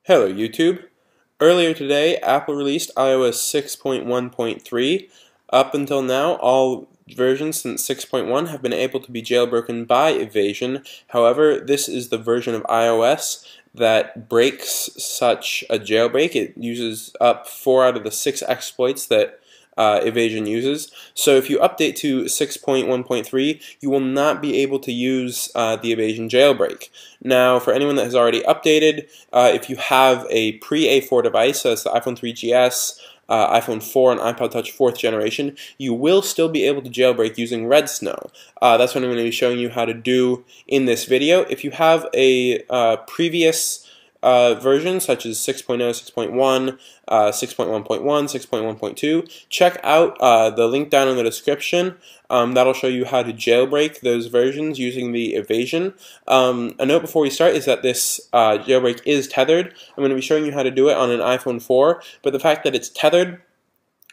Hello YouTube. Earlier today, Apple released iOS 6.1.3. Up until now, all versions since 6.1 have been able to be jailbroken by evasion. However, this is the version of iOS that breaks such a jailbreak. It uses up 4 out of the 6 exploits that evasion uses. So if you update to 6.1.3, you will not be able to use the evasion jailbreak. Now, for anyone that has already updated, if you have a pre-A4 device, so that's the iPhone 3GS, iPhone 4, and iPod Touch 4th generation, you will still be able to jailbreak using Red Snow. That's what I'm going to be showing you how to do in this video. If you have a previous version such as 6.0, 6.1, 6.1.1, 6.1.2, check out the link down in the description. That'll show you how to jailbreak those versions using the evasion. A note before we start is that this jailbreak is tethered. I'm going to be showing you how to do it on an iPhone 4, but the fact that it's tethered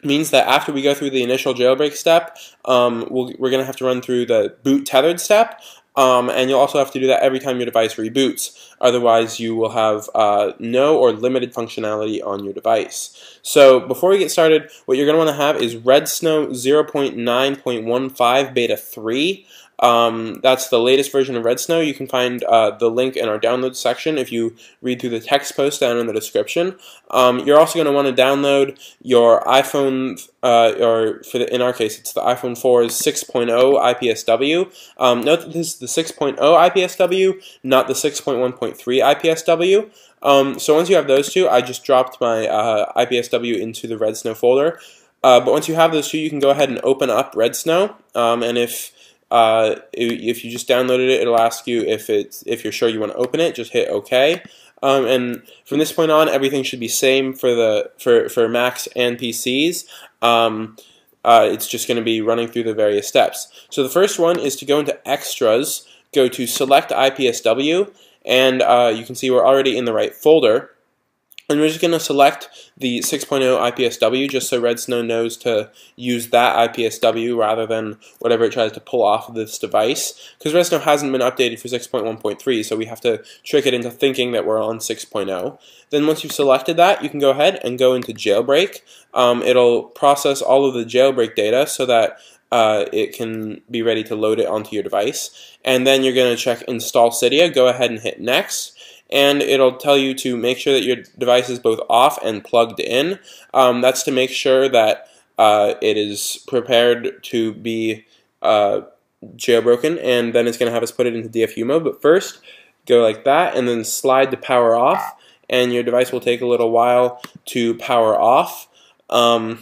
means that after we go through the initial jailbreak step, we're going to have to run through the boot tethered step. And you'll also have to do that every time your device reboots. Otherwise, you will have no or limited functionality on your device. So before we get started, what you're going to want to have is Red Snow 0.9.15 Beta 3. That's the latest version of Red Snow. You can find the link in our download section if you read through the text post down in the description. You're also going to want to download your iPhone, in our case, it's the iPhone 4's 6.0 IPSW. Note that this is the 6.0 IPSW, not the 6.1.3 IPSW. So once you have those two, I just dropped my IPSW into the Red Snow folder. But once you have those two, you can go ahead and open up Red Snow, and if you just downloaded it, it'll ask you if you're sure you want to open it. Just hit OK. And from this point on, everything should be same for Macs and PCs. It's just going to be running through the various steps. So the first one is to go into Extras, go to Select IPSW, and you can see we're already in the right folder. And we're just going to select the 6.0 IPSW just so Red Snow knows to use that IPSW rather than whatever it tries to pull off of this device. Because Red Snow hasn't been updated for 6.1.3, so we have to trick it into thinking that we're on 6.0. Then once you've selected that, you can go ahead and go into Jailbreak. It'll process all of the jailbreak data so that it can be ready to load it onto your device. And then you're going to check Install Cydia. Go ahead and hit Next. And it'll tell you to make sure that your device is both off and plugged in. That's to make sure that it is prepared to be jailbroken, and then it's going to have us put it into DFU mode. But first, go like that, and then slide to power off, and your device will take a little while to power off. But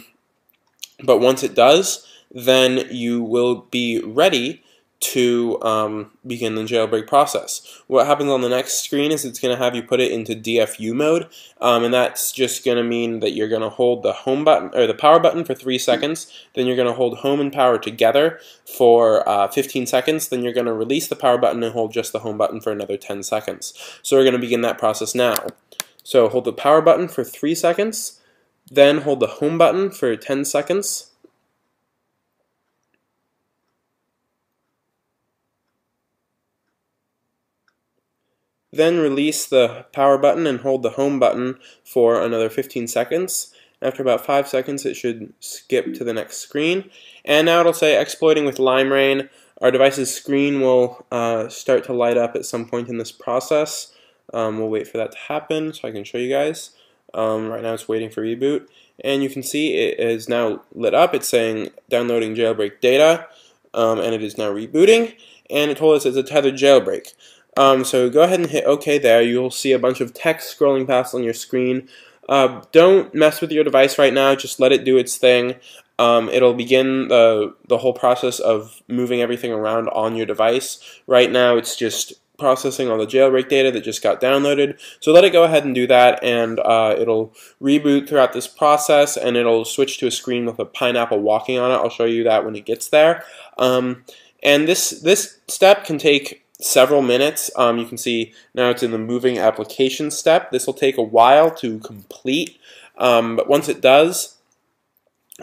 once it does, then you will be ready to begin the jailbreak process. What happens on the next screen is it's going to have you put it into DFU mode, and that's just going to mean that you're going to hold the home button or the power button for 3 seconds, then you're going to hold home and power together for 15 seconds, then you're going to release the power button and hold just the home button for another 10 seconds. So we're going to begin that process now. So hold the power button for 3 seconds, then hold the home button for 10 seconds, then release the power button and hold the home button for another 15 seconds. After about 5 seconds, it should skip to the next screen. And now it'll say exploiting with Lime Rain. Our device's screen will start to light up at some point in this process. We'll wait for that to happen so I can show you guys. Right now it's waiting for reboot. And you can see it is now lit up. It's saying downloading jailbreak data, and it is now rebooting. And it told us it's a tethered jailbreak. So go ahead and hit OK there. You'll see a bunch of text scrolling past on your screen. Don't mess with your device right now. Just let it do its thing. It'll begin the whole process of moving everything around on your device. Right now it's just processing all the jailbreak data that just got downloaded. So let it go ahead and do that, and it'll reboot throughout this process, and it'll switch to a screen with a pineapple walking on it. I'll show you that when it gets there. And this step can take several minutes. You can see now it's in the moving application step. This will take a while to complete, but once it does,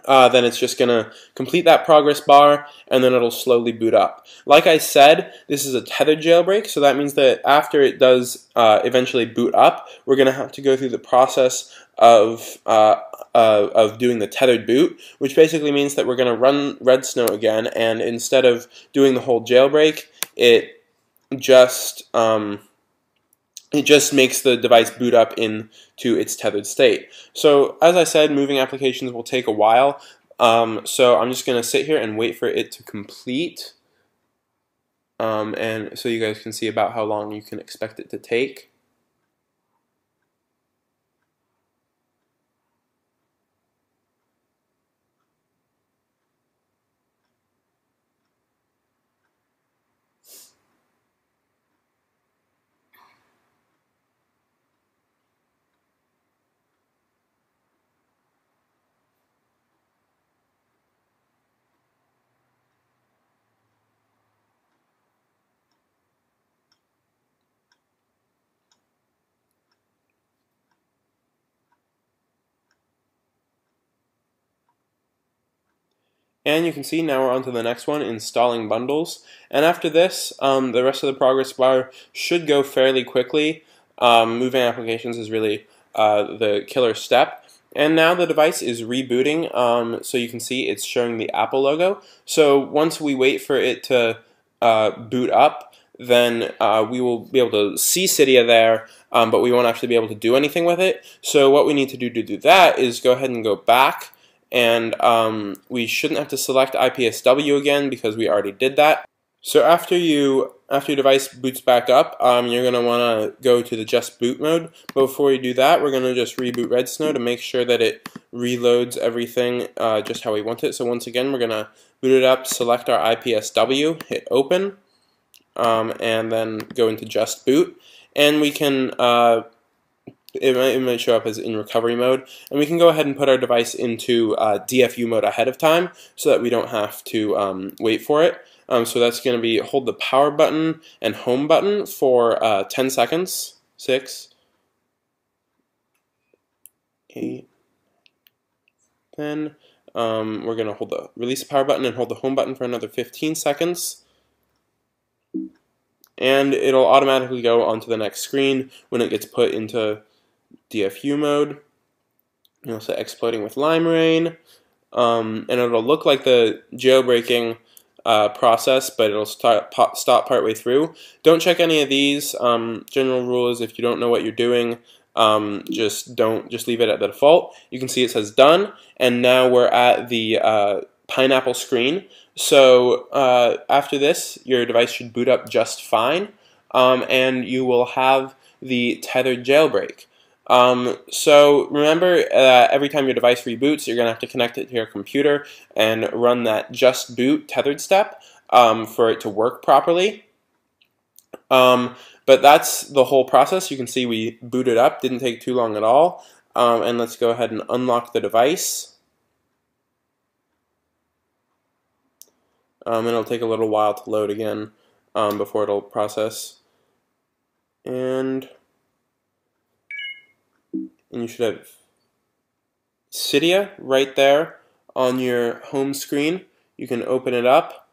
then it's just going to complete that progress bar, and then it'll slowly boot up. Like I said, this is a tethered jailbreak, so that means that after it does eventually boot up, we're going to have to go through the process of doing the tethered boot, which basically means that we're going to run Redsn again, and instead of doing the whole jailbreak, it just makes the device boot up into its tethered state. So as I said, moving applications will take a while. So I'm just going to sit here and wait for it to complete. And so you guys can see about how long you can expect it to take. And you can see now we're on to the next one, installing bundles. And after this, the rest of the progress bar should go fairly quickly. Moving applications is really the killer step. And now the device is rebooting, so you can see it's showing the Apple logo. So once we wait for it to boot up, then we will be able to see Cydia there, but we won't actually be able to do anything with it. So what we need to do that is go ahead and go back, and we shouldn't have to select IPSW again because we already did that. So after your device boots back up, you're going to want to go to the just boot mode. But before you do that, we're going to just reboot Redsn to make sure that it reloads everything just how we want it. So once again, we're going to boot it up, select our IPSW, hit open, and then go into just boot. And we can it might show up as in recovery mode, and we can go ahead and put our device into DFU mode ahead of time so that we don't have to wait for it. So that's going to be hold the power button and home button for 10 seconds. 6, 8, 10. We're going to hold the release the power button and hold the home button for another 15 seconds. And it'll automatically go onto the next screen when it gets put into DFU mode. You'll say exploding with lime rain, and it'll look like the jailbreaking process, but it'll stop partway through. Don't check any of these. General rule is if you don't know what you're doing, just leave it at the default. You can see it says done, and now we're at the pineapple screen. So after this, your device should boot up just fine, and you will have the tethered jailbreak. So remember, every time your device reboots, you're going to have to connect it to your computer and run that just boot tethered step for it to work properly. But that's the whole process. You can see we booted up, didn't take too long at all. And let's go ahead and unlock the device. And it'll take a little while to load again before it'll process. And you should have Cydia right there on your home screen. You can open it up,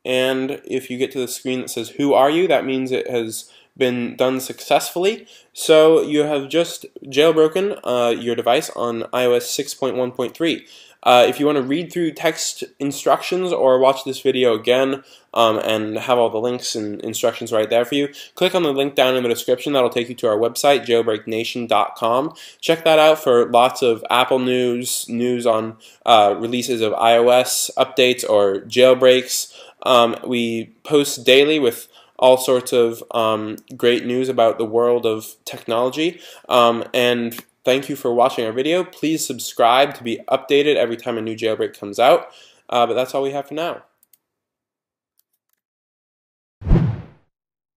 and if you get to the screen that says "Who are you?" that means it has been done successfully. So you have just jailbroken your device on iOS 6.1.3. If you want to read through text instructions or watch this video again and have all the links and instructions right there for you, click on the link down in the description. That'll take you to our website, jailbreaknation.com. Check that out for lots of Apple news on releases of iOS updates or jailbreaks. We post daily with all sorts of great news about the world of technology. And thank you for watching our video. Please subscribe to be updated every time a new jailbreak comes out. But that's all we have for now.